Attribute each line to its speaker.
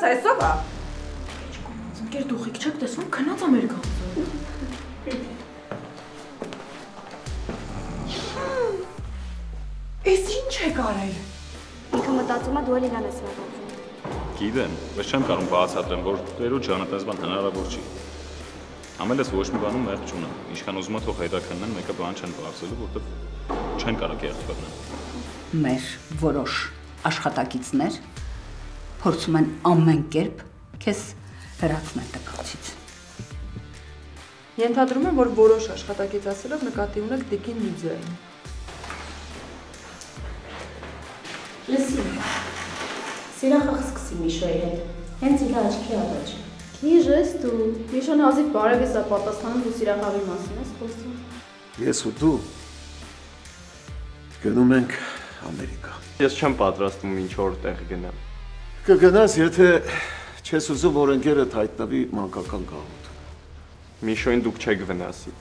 Speaker 1: Գնաց այսով է։ Ընկեր դուխիկ չեք տեսնում, գնաց ամերիկացու։ Էս ինչ եք արել։
Speaker 2: Ինքը մտածում է դու էլ իրան ես մտածում։
Speaker 3: Գիտեմ, բայց չեմ կարող բացատրեմ, որ տերոջ անատեսբան հնարավոր չի։ Ամենից ոչ մի բանում մեղք չունեմ։ Ինչքան ուզում ա թող հետաքննեն, մեկը բան չեն բարձելու, որտեղ չեն կարող կեղծ բռնել։
Speaker 4: Մեր որոշ աշխատակիցներ փորձում են ամեն կերպ քեզ հեռացնել տկացից։
Speaker 1: Ենթադրում եմ, որ որոշ աշխատակից ասելով նկատի ունեք Տիկին Լյուդիային։
Speaker 5: Լսի, սիրախախ սկսի Միշոյի հետ, հենց իր աչքի առաջ։
Speaker 2: Քիժես դու, Միշոն հազիվ բարև ես պատասխանում դու սիրախաղի մասին ես խոսում։
Speaker 6: Ես ու դու գնում ենք Ամերիկա։
Speaker 7: Ես չեմ պատրաստվում ինչ որ տեղ գնամ։
Speaker 6: Կգնաս, եթե չես ուզում, որ ընկերդ հայտնվի մանկական գաղութ։
Speaker 7: Միշոյին դուք չեք վնասի։